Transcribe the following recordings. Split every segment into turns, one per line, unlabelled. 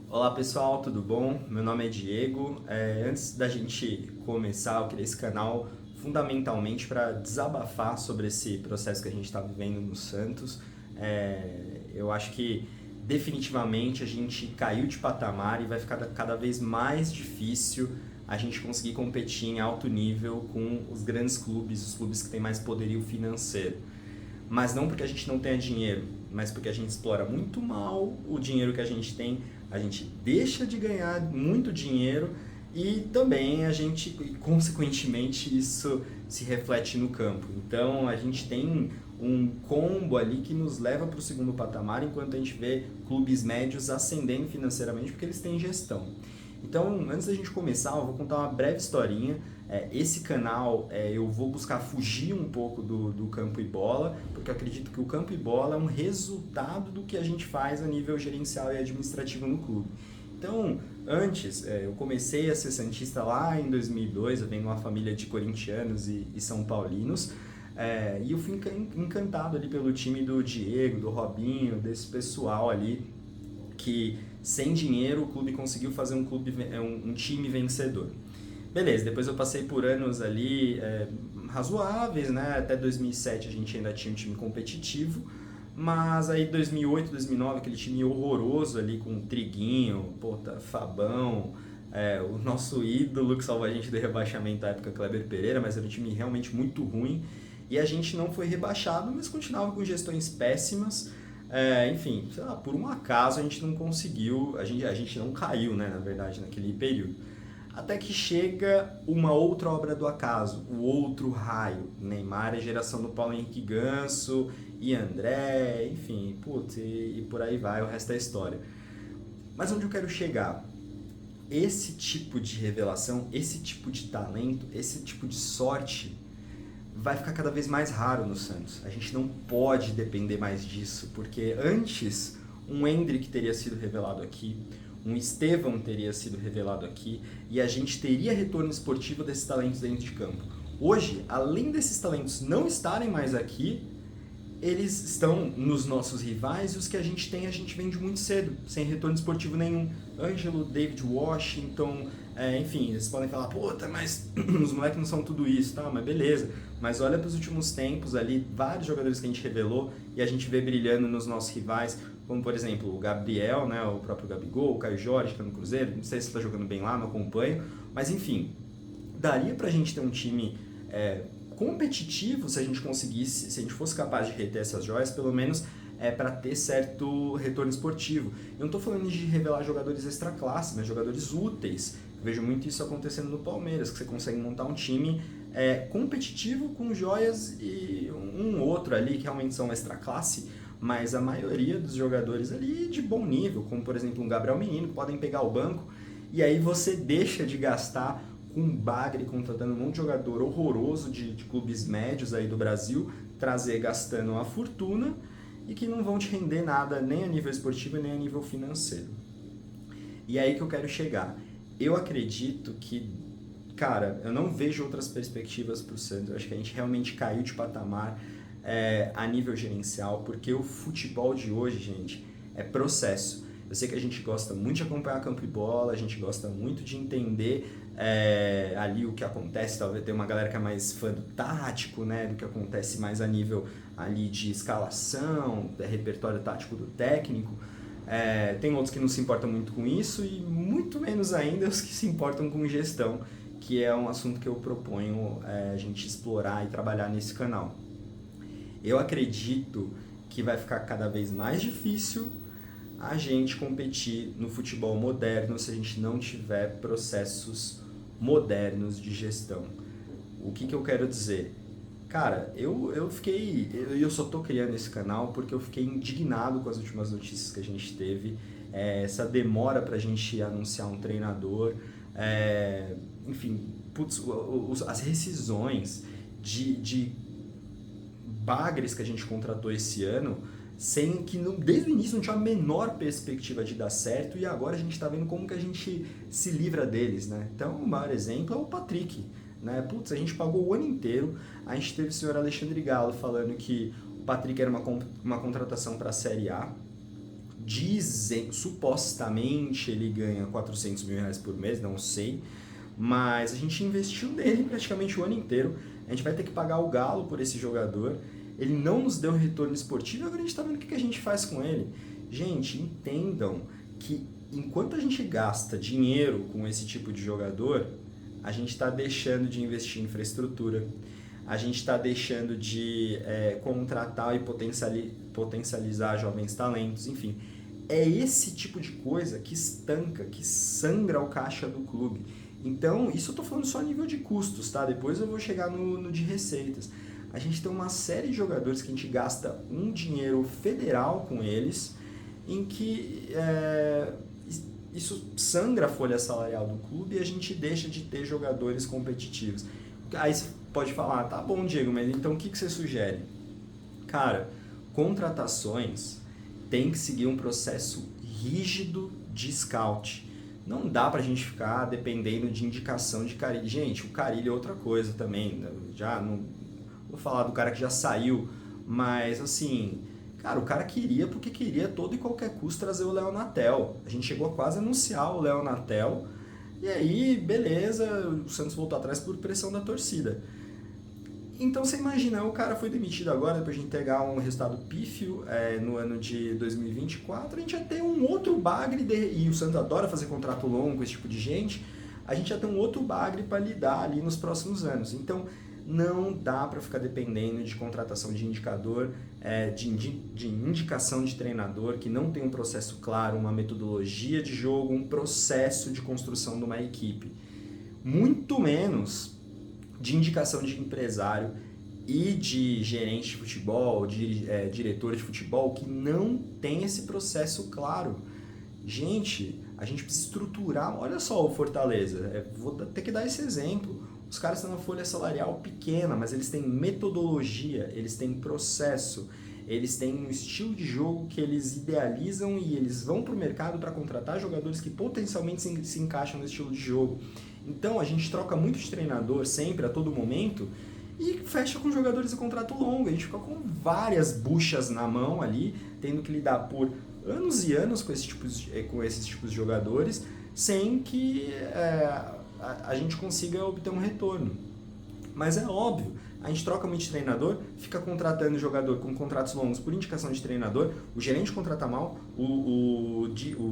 Olá pessoal, tudo bom? Meu nome é Diego. Antes da gente começar, eu criei esse canal fundamentalmente para desabafar sobre esse processo que a gente está vivendo no Santos. Eu acho que definitivamente a gente caiu de patamar e vai ficar cada vez mais difícil a gente conseguir competir em alto nível com os grandes clubes, os clubes que têm mais poderio financeiro. Mas não porque a gente não tenha dinheiro, mas porque a gente explora muito mal o dinheiro que a gente deixa de ganhar muito dinheiro e também a gente, consequentemente, isso se reflete no campo. Então a gente tem um combo ali que nos leva para o segundo patamar, enquanto a gente vê clubes médios ascendendo financeiramente porque eles têm gestão. Então, antes da gente começar, eu vou contar uma breve historinha. Esse canal eu vou buscar fugir um pouco do campo e bola, porque eu acredito que o campo e bola é um resultado do que a gente faz a nível gerencial e administrativo no clube. Então, antes, eu comecei a ser santista lá em 2002, eu venho de uma família de corintianos e são paulinos, e eu fui encantado ali pelo time do Diego, do Robinho, desse pessoal ali que sem dinheiro o clube conseguiu fazer um time vencedor. Beleza, depois eu passei por anos ali razoáveis, né? Até 2007 a gente ainda tinha um time competitivo, mas aí 2008, 2009, aquele time horroroso ali com Triguinho, Fabão, o nosso ídolo que salvou a gente do rebaixamento da época, Kleber Pereira, mas era um time realmente muito ruim. E a gente não foi rebaixado, mas continuava com gestões péssimas. Enfim, sei lá, por um acaso a gente não conseguiu, a gente não caiu, né, na verdade, naquele período. Até que chega uma outra obra do acaso, o outro raio. Neymar é geração do Paulo Henrique Ganso e André, enfim, putz, e por aí vai, o resto é história. Mas onde eu quero chegar? Esse tipo de revelação, esse tipo de talento, esse tipo de sorte vai ficar cada vez mais raro no Santos. A gente não pode depender mais disso, porque antes um Endrick teria sido revelado aqui, um Estevão teria sido revelado aqui e a gente teria retorno esportivo desses talentos dentro de campo. Hoje, além desses talentos não estarem mais aqui, eles estão nos nossos rivais e os que a gente vende muito cedo, sem retorno esportivo nenhum. Ângelo, David Washington, enfim, eles podem falar, puta, mas os moleques não são tudo isso, tá? Mas beleza. Mas olha para os últimos tempos ali, vários jogadores que a gente revelou e a gente vê brilhando nos nossos rivais, como por exemplo o Gabriel, né, o próprio Gabigol, o Caio Jorge, que tá no Cruzeiro, não sei se está jogando bem lá, não acompanho, mas enfim, daria pra gente ter um time competitivo se a gente conseguisse, se a gente fosse capaz de reter essas joias, pelo menos para ter certo retorno esportivo. Eu não estou falando de revelar jogadores extra classe, mas jogadores úteis. Eu vejo muito isso acontecendo no Palmeiras, que você consegue montar um time competitivo com joias e um outro ali que realmente são extra classe, mas a maioria dos jogadores ali de bom nível, como por exemplo um Gabriel Menino, que podem pegar o banco, e aí você deixa de gastar com bagre, contratando um monte de jogador horroroso de clubes médios aí do Brasil, trazer gastando uma fortuna e que não vão te render nada nem a nível esportivo nem a nível financeiro. E é aí que eu quero chegar. Eu acredito que, cara, eu não vejo outras perspectivas para o Santos. Eu acho que a gente realmente caiu de patamar a nível gerencial, porque o futebol de hoje, gente, é processo. Eu sei que a gente gosta muito de acompanhar campo e bola, a gente gosta muito de entender ali o que acontece. Talvez tenha uma galera que é mais fã do tático, né, do que acontece mais a nível ali de escalação, repertório tático do técnico. Tem outros que não se importam muito com isso e muito menos ainda os que se importam com gestão, que é um assunto que eu proponho a gente explorar e trabalhar nesse canal. Eu acredito que vai ficar cada vez mais difícil a gente competir no futebol moderno se a gente não tiver processos modernos de gestão. O que eu quero dizer? Cara, eu só tô criando esse canal porque eu fiquei indignado com as últimas notícias que a gente teve, essa demora pra gente anunciar um treinador, enfim, putz, as rescisões de bagres que a gente contratou esse ano, sem que desde o início não tinha a menor perspectiva de dar certo e agora a gente está vendo como que a gente se livra deles, né? Então, o maior exemplo é o Patrick, né? Putz, a gente pagou o ano inteiro, a gente teve o senhor Alexandre Galo falando que o Patrick era uma contratação para a Série A, dizem, supostamente ele ganha 400 mil reais por mês, não sei, mas a gente investiu nele praticamente o ano inteiro, a gente vai ter que pagar o galo por esse jogador, ele não nos deu retorno esportivo, agora a gente está vendo o que a gente faz com ele. Gente, entendam que enquanto a gente gasta dinheiro com esse tipo de jogador, a gente está deixando de investir em infraestrutura, a gente está deixando de contratar e potencializar jovens talentos, enfim. É esse tipo de coisa que estanca, que sangra o caixa do clube. Então, isso eu estou falando só a nível de custos, tá? Depois eu vou chegar no de receitas. A gente tem uma série de jogadores que a gente gasta um dinheiro federal com eles, em que isso sangra a folha salarial do clube e a gente deixa de ter jogadores competitivos. Aí você pode falar, tá bom, Diego, mas então o que você sugere? Cara, contratações tem que seguir um processo rígido de scout. Não dá pra gente ficar dependendo de indicação de Carille. Gente, o Carille é outra coisa também. Já não vou falar do cara que já saiu, mas assim, cara, o cara queria porque queria a todo e qualquer custo trazer o Léo Natel. A gente chegou a quase anunciar o Léo Natel e aí, beleza, o Santos voltou atrás por pressão da torcida. Então você imagina, o cara foi demitido agora, depois de entregar um resultado pífio no ano de 2024, a gente ia ter um outro bagre, e o Santos adora fazer contrato longo com esse tipo de gente, a gente ia ter um outro bagre para lidar ali nos próximos anos. Então não dá para ficar dependendo de contratação de indicador, de indicação de treinador que não tem um processo claro, uma metodologia de jogo, um processo de construção de uma equipe. Muito menos de indicação de empresário e de gerente de futebol, de diretor de futebol, que não tem esse processo claro. Gente, a gente precisa estruturar. Olha só o Fortaleza, vou ter que dar esse exemplo. Os caras têm uma folha salarial pequena, mas eles têm metodologia, eles têm processo, eles têm um estilo de jogo que eles idealizam e eles vão para o mercado para contratar jogadores que potencialmente se encaixam no estilo de jogo. Então a gente troca muito de treinador sempre, a todo momento, e fecha com jogadores de contrato longo. A gente fica com várias buchas na mão ali, tendo que lidar por anos e anos com esses tipos de jogadores, sem que a gente consiga obter um retorno. Mas é óbvio, a gente troca muito de treinador, fica contratando jogador com contratos longos por indicação de treinador, o gerente contrata mal, o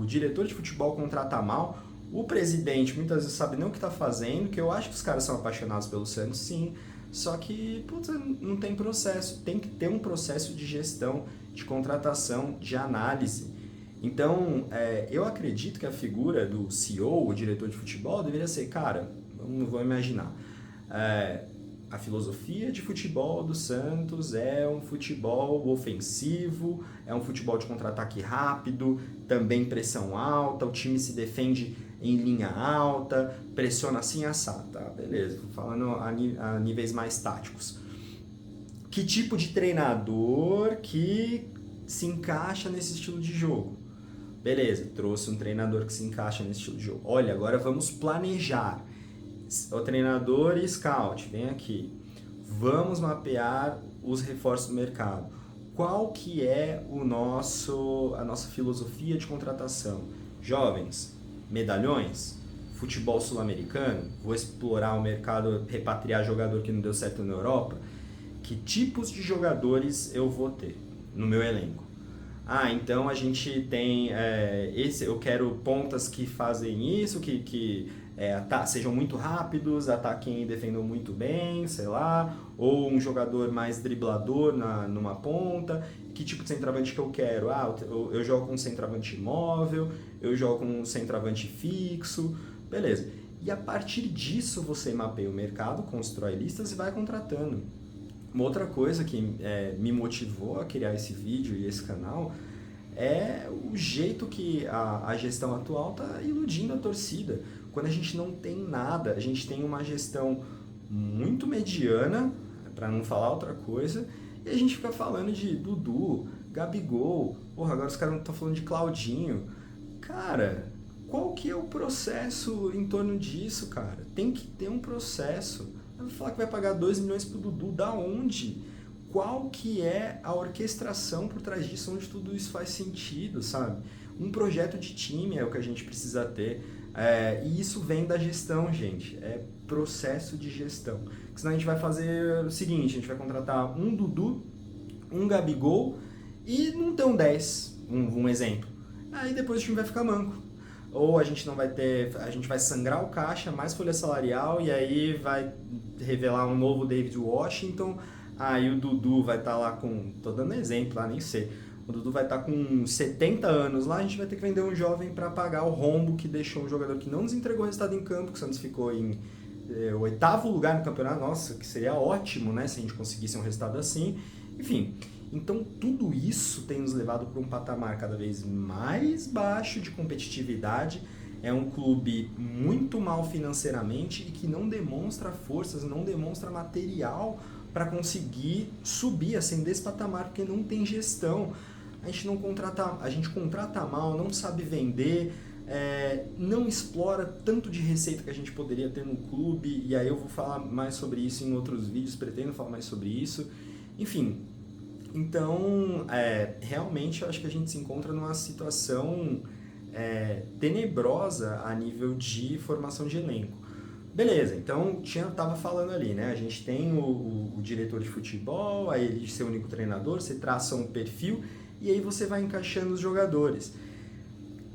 diretor de futebol contrata mal, o presidente muitas vezes sabe nem o que está fazendo, que eu acho que os caras são apaixonados pelo Santos, sim, só que não tem processo, tem que ter um processo de gestão, de contratação, de análise. Então, eu acredito que a figura do CEO, o diretor de futebol, deveria ser, cara, vamos imaginar, a filosofia de futebol do Santos é um futebol ofensivo, é um futebol de contra-ataque rápido, também pressão alta, o time se defende em linha alta, pressiona assim assado, tá? Beleza, falando a níveis mais táticos. Que tipo de treinador que se encaixa nesse estilo de jogo? Beleza, trouxe um treinador que se encaixa nesse estilo de jogo. Olha, agora vamos planejar. O treinador e scout, vem aqui. Vamos mapear os reforços do mercado. Qual que é a nossa filosofia de contratação? Jovens, medalhões, futebol sul-americano, vou explorar o mercado, repatriar jogador que não deu certo na Europa. Que tipos de jogadores eu vou ter no meu elenco? Então a gente tem eu quero pontas que fazem isso, que sejam muito rápidos, ataquem e defendam muito bem, sei lá, ou um jogador mais driblador numa ponta. Que tipo de centroavante que eu quero? Eu jogo com um centroavante móvel, eu jogo com um centroavante fixo, beleza. E a partir disso você mapeia o mercado, constrói listas e vai contratando. Uma outra coisa que me motivou a criar esse vídeo e esse canal é o jeito que a gestão atual está iludindo a torcida. Quando a gente não tem nada, a gente tem uma gestão muito mediana, para não falar outra coisa, e a gente fica falando de Dudu, Gabigol, agora os caras não estão falando de Claudinho. Cara, qual que é o processo em torno disso, cara? Tem que ter um processo. Vai falar que vai pagar 2 milhões pro Dudu, da onde? qual que é a orquestração por trás disso, onde tudo isso faz sentido, sabe? Um projeto de time é o que a gente precisa ter, e isso vem da gestão, gente, é processo de gestão. Porque senão a gente vai fazer o seguinte, a gente vai contratar um Dudu, um Gabigol e não ter um 10, um exemplo. Aí depois o time vai ficar manco. Ou a gente não vai ter, a gente vai sangrar o caixa, mais folha salarial, e aí vai revelar um novo David Washington, aí o Dudu vai estar lá com, tô dando exemplo lá, nem sei, o Dudu vai estar com 70 anos lá, a gente vai ter que vender um jovem para pagar o rombo que deixou um jogador que não nos entregou resultado em campo, que o Santos ficou em 8º lugar no campeonato, nossa, que seria ótimo, né, se a gente conseguisse um resultado assim, enfim. Então, tudo isso tem nos levado para um patamar cada vez mais baixo de competitividade. É um clube muito mal financeiramente e que não demonstra forças, não demonstra material para conseguir subir, ascender esse patamar, porque não tem gestão. A gente contrata mal, não sabe vender, não explora tanto de receita que a gente poderia ter no clube, e aí eu vou falar mais sobre isso em outros vídeos, pretendo falar mais sobre isso. Enfim, então, realmente eu acho que a gente se encontra numa situação tenebrosa a nível de formação de elenco. Beleza, então tava falando ali, né? A gente tem o diretor de futebol, aí ele ser o único treinador, você traça um perfil e aí você vai encaixando os jogadores.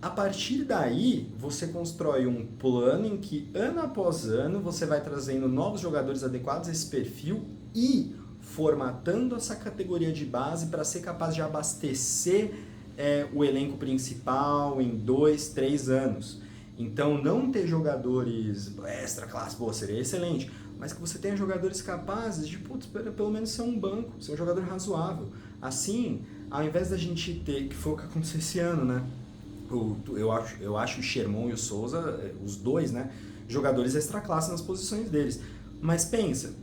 A partir daí, você constrói um plano em que ano após ano você vai trazendo novos jogadores adequados a esse perfil e formatando essa categoria de base para ser capaz de abastecer o elenco principal em 2, 3 anos. Então, não ter jogadores extra classe, seria excelente, mas que você tenha jogadores capazes de, pelo menos ser um banco, ser um jogador razoável. Assim, ao invés da gente ter, que foi o que aconteceu esse ano, né? Eu acho o Sherman e o Souza, os dois, né? Jogadores extra classe nas posições deles. Mas pensa...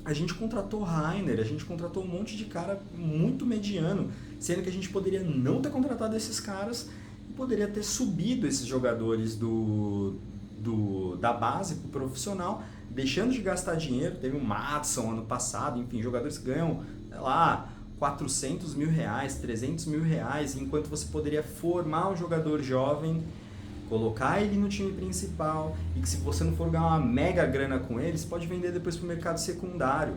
A gente contratou Rainer, a gente contratou um monte de cara muito mediano, sendo que a gente poderia não ter contratado esses caras e poderia ter subido esses jogadores da base para o profissional, deixando de gastar dinheiro. Teve o Madison ano passado, enfim, jogadores que ganham, sei lá, 400 mil reais, 300 mil reais, enquanto você poderia formar um jogador jovem, colocar ele no time principal e que se você não for ganhar uma mega grana com ele, você pode vender depois para o mercado secundário.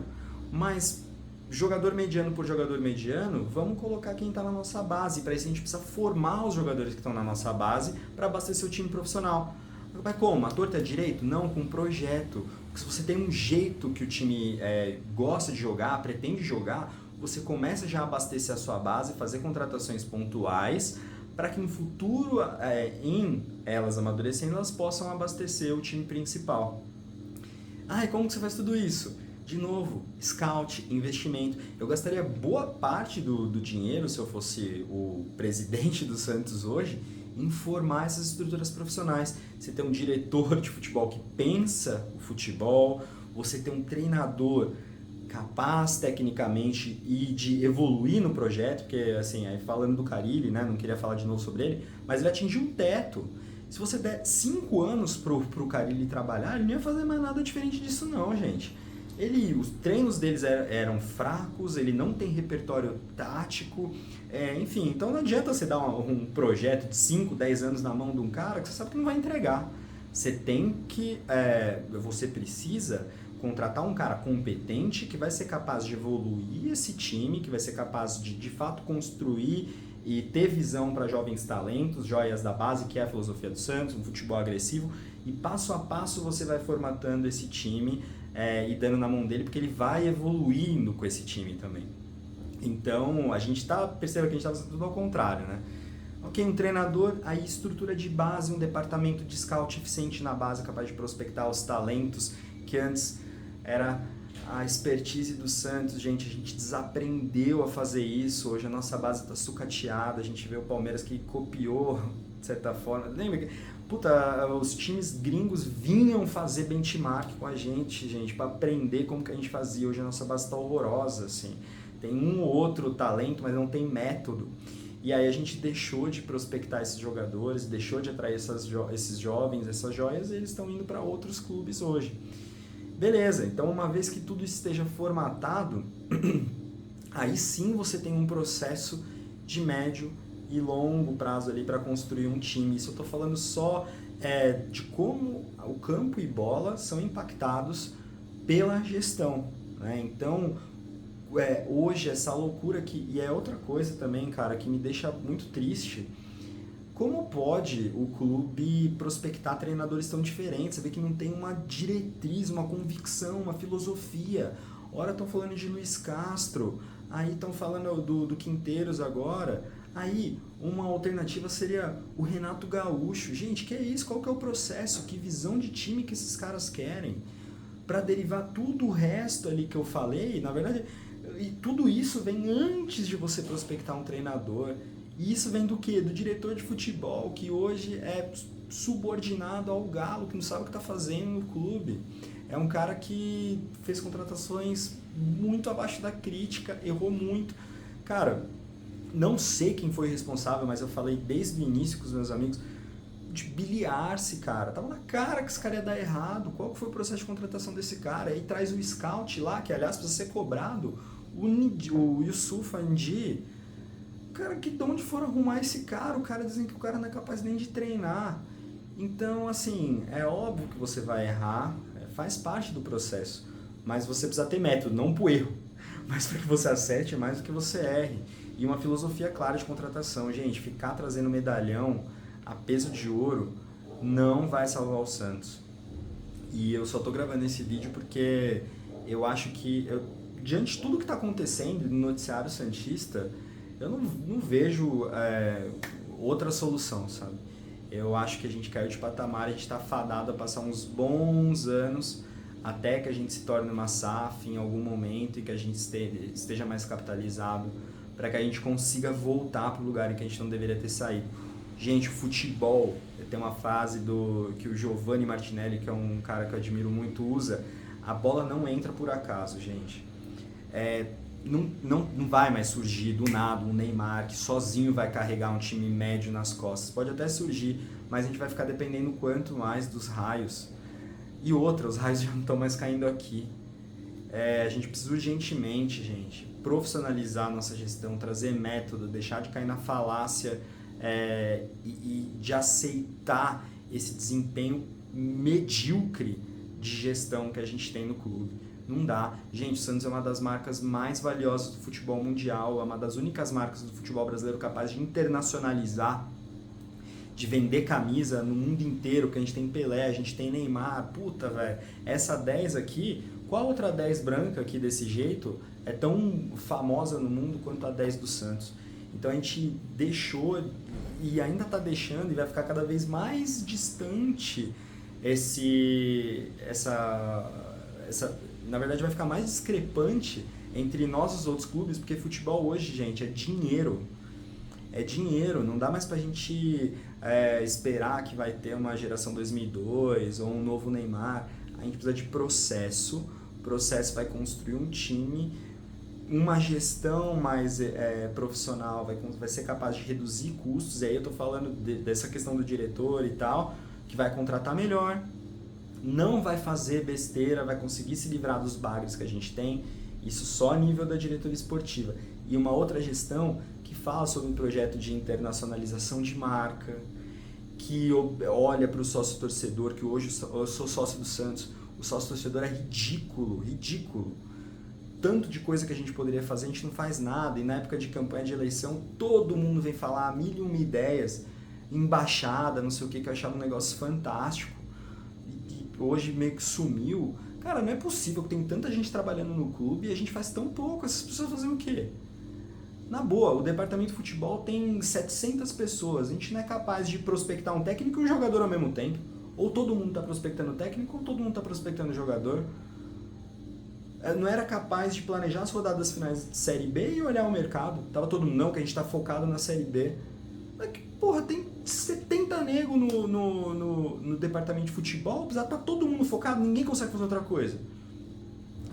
Mas jogador mediano por jogador mediano, vamos colocar quem está na nossa base. Para isso a gente precisa formar os jogadores que estão na nossa base para abastecer o time profissional. Mas como? A torta é direito? Não, com um projeto. Porque se você tem um jeito que o time gosta de jogar, pretende jogar, você começa já a abastecer a sua base, fazer contratações pontuais, para que no futuro, em elas amadurecendo, elas possam abastecer o time principal. E como que você faz tudo isso? De novo, scout, investimento. Eu gastaria boa parte do dinheiro, se eu fosse o presidente do Santos hoje, em formar essas estruturas profissionais. Você tem um diretor de futebol que pensa o futebol, você tem um treinador capaz tecnicamente e de evoluir no projeto, porque assim, aí falando do Carille, né, não queria falar de novo sobre ele, mas ele atingiu um teto. Se você der 5 anos pro Carille trabalhar, ele não ia fazer mais nada diferente disso não, gente. Os treinos deles eram fracos, ele não tem repertório tático, enfim, então não adianta você dar um projeto de 5, 10 anos na mão de um cara que você sabe que não vai entregar. Você precisa contratar um cara competente que vai ser capaz de evoluir esse time, que vai ser capaz de fato construir e ter visão para jovens talentos, joias da base, que é a filosofia do Santos, um futebol agressivo, e passo a passo você vai formatando esse time e dando na mão dele, porque ele vai evoluindo com esse time também. Então, perceba que a gente está fazendo tudo ao contrário, né? Ok, um treinador, aí estrutura de base, um departamento de scout eficiente na base, capaz de prospectar os talentos, que antes era a expertise do Santos, gente, a gente desaprendeu a fazer isso, hoje a nossa base está sucateada, a gente vê o Palmeiras que copiou, de certa forma, lembra que, os times gringos vinham fazer benchmark com a gente, para aprender como que a gente fazia, hoje a nossa base está horrorosa, assim, tem um ou outro talento, mas não tem método, e aí a gente deixou de prospectar esses jogadores, deixou de atrair esses jovens, essas joias, e eles estão indo para outros clubes hoje. Beleza, então uma vez que tudo esteja formatado, aí sim você tem um processo de médio e longo prazo ali para construir um time. Isso eu estou falando só de como o campo e bola são impactados pela gestão, né? Então, hoje essa loucura e é outra coisa também, cara, que me deixa muito triste. Como pode o clube prospectar treinadores tão diferentes? Você vê que não tem uma diretriz, uma convicção, uma filosofia. Ora estão falando de Luiz Castro, aí estão falando do Quinteiros agora. Aí uma alternativa seria o Renato Gaúcho. Gente, que é isso? Qual que é o processo? Que visão de time que esses caras querem? Para derivar tudo o resto ali que eu falei, na verdade, e tudo isso vem antes de você prospectar um treinador. E isso vem do quê? Do diretor de futebol, que hoje é subordinado ao Galo, que não sabe o que está fazendo no clube. É um cara que fez contratações muito abaixo da crítica, errou muito. Cara, não sei quem foi responsável, mas eu falei desde o início com os meus amigos de Billy Arce, cara. Tava na cara que esse cara ia dar errado. Qual que foi o processo de contratação desse cara? Aí traz o scout lá, que aliás precisa ser cobrado, o Yusuf Andi. Cara, que de onde foram arrumar esse cara? O cara dizem que o cara não é capaz nem de treinar. Então, assim, é óbvio que você vai errar, faz parte do processo. Mas você precisa ter método, não pro erro. Mas para que você acerte mais do que você erre. E uma filosofia clara de contratação. Gente, ficar trazendo medalhão a peso de ouro não vai salvar o Santos. E eu só tô gravando esse vídeo porque eu acho que, diante de tudo que está acontecendo no noticiário santista, eu não vejo outra solução, sabe? Eu acho que a gente caiu de patamar, a gente está fadado a passar uns bons anos até que a gente se torne uma SAF em algum momento e que a gente esteja mais capitalizado para que a gente consiga voltar para o lugar em que a gente não deveria ter saído. Gente, o futebol, tem uma frase que o Giovanni Martinelli, que é um cara que eu admiro muito, usa: a bola não entra por acaso, gente. Não vai mais surgir do nada um Neymar que sozinho vai carregar um time médio nas costas. Pode até surgir, mas a gente vai ficar dependendo quanto mais dos raios. E outra, os raios já não estão mais caindo aqui. A gente precisa urgentemente, gente, profissionalizar a nossa gestão, trazer método, deixar de cair na falácia e de aceitar esse desempenho medíocre de gestão que a gente tem no clube. Não dá. Gente, o Santos é uma das marcas mais valiosas do futebol mundial, é uma das únicas marcas do futebol brasileiro capaz de internacionalizar, de vender camisa no mundo inteiro, que a gente tem Pelé, a gente tem Neymar. Puta, velho, essa 10 aqui, qual outra 10 branca aqui desse jeito é tão famosa no mundo quanto a 10 do Santos? Então a gente deixou e ainda está deixando e vai ficar cada vez mais distante na verdade vai ficar mais discrepante entre nós e os outros clubes, porque futebol hoje, gente, é dinheiro. É dinheiro, não dá mais pra gente esperar que vai ter uma geração 2002 ou um novo Neymar. A gente precisa de processo. O processo vai construir um time, uma gestão mais profissional, vai ser capaz de reduzir custos. E aí eu tô falando dessa questão do diretor e tal, que vai contratar melhor, não vai fazer besteira, vai conseguir se livrar dos bagres que a gente tem, isso só a nível da diretoria esportiva. E uma outra gestão que fala sobre um projeto de internacionalização de marca, que olha para o sócio-torcedor, que hoje eu sou sócio do Santos, o sócio-torcedor é ridículo. Tanto de coisa que a gente poderia fazer, a gente não faz nada, e na época de campanha de eleição, todo mundo vem falar 1001 ideias, embaixada, não sei o que eu achava um negócio fantástico. Hoje meio que sumiu. Cara, não é possível que tem tanta gente trabalhando no clube e a gente faz tão pouco. Essas pessoas fazem o quê? Na boa, o departamento de futebol tem 700 pessoas. A gente não é capaz de prospectar um técnico e um jogador ao mesmo tempo. Ou todo mundo está prospectando o técnico ou todo mundo está prospectando o jogador. Não era capaz de planejar as rodadas finais de Série B e olhar o mercado. Tava todo mundo, não, que a gente está focado na Série B. Mas que porra, tem 70 negros no departamento de futebol, precisa estar todo mundo focado, ninguém consegue fazer outra coisa.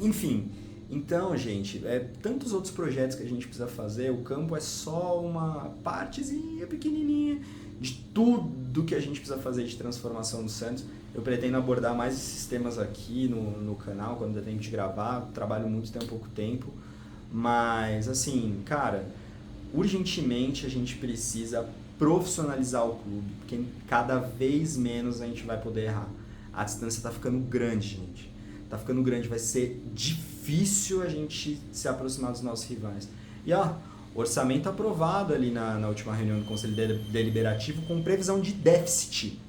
Enfim, então, gente, tantos outros projetos que a gente precisa fazer, o campo é só uma partezinha pequenininha de tudo do que a gente precisa fazer de transformação no Santos. Eu pretendo abordar mais esses temas aqui no canal, quando der tempo de gravar. Trabalho muito, tem pouco tempo. Mas, assim, cara, urgentemente a gente precisa profissionalizar o clube, porque cada vez menos a gente vai poder errar. A distância tá ficando grande, gente. Tá ficando grande, vai ser difícil a gente se aproximar dos nossos rivais. E ó, orçamento aprovado ali na última reunião do Conselho Deliberativo com previsão de déficit.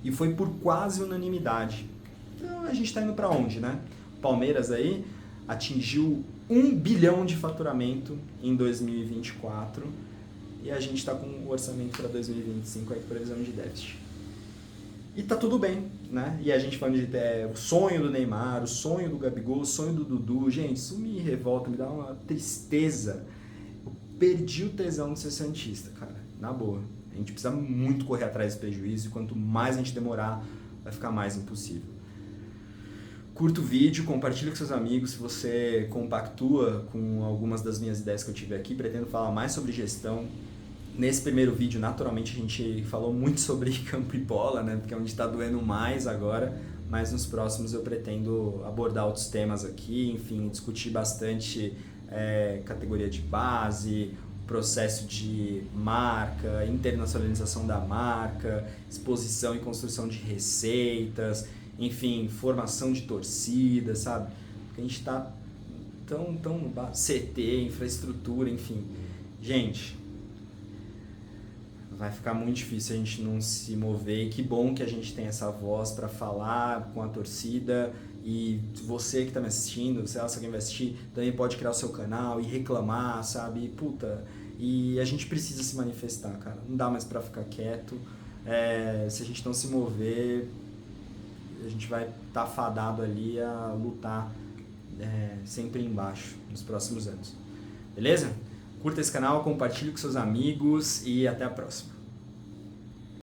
E foi por quase unanimidade. Então a gente tá indo para onde, né? Palmeiras aí atingiu 1 bilhão de faturamento em 2024 e a gente está com o orçamento para 2025 aí com previsão de déficit. E tá tudo bem, né? E a gente falando de o sonho do Neymar, o sonho do Gabigol, o sonho do Dudu. Gente, isso me revolta, me dá uma tristeza. Eu perdi o tesão de ser santista, cara. Na boa. A gente precisa muito correr atrás desse prejuízo e quanto mais a gente demorar, vai ficar mais impossível. Curta o vídeo, compartilha com seus amigos. Se você compactua com algumas das minhas ideias que eu tive aqui, pretendo falar mais sobre gestão. Nesse primeiro vídeo, naturalmente, a gente falou muito sobre campo e bola, né? Porque é onde está doendo mais agora, mas nos próximos eu pretendo abordar outros temas aqui, enfim, discutir bastante categoria de base, processo de marca, internacionalização da marca, exposição e construção de receitas, enfim, formação de torcida, sabe? Porque a gente está tão no CT, infraestrutura, enfim. Gente, vai ficar muito difícil a gente não se mover. E que bom que a gente tem essa voz para falar com a torcida. E você que está me assistindo, sei lá, se alguém vai assistir, também pode criar o seu canal e reclamar, sabe? E, puta, e a gente precisa se manifestar, cara. Não dá mais para ficar quieto. Se a gente não se mover, a gente vai estar fadado ali a lutar sempre embaixo nos próximos anos. Beleza? Curta esse canal, compartilhe com seus amigos e até a próxima.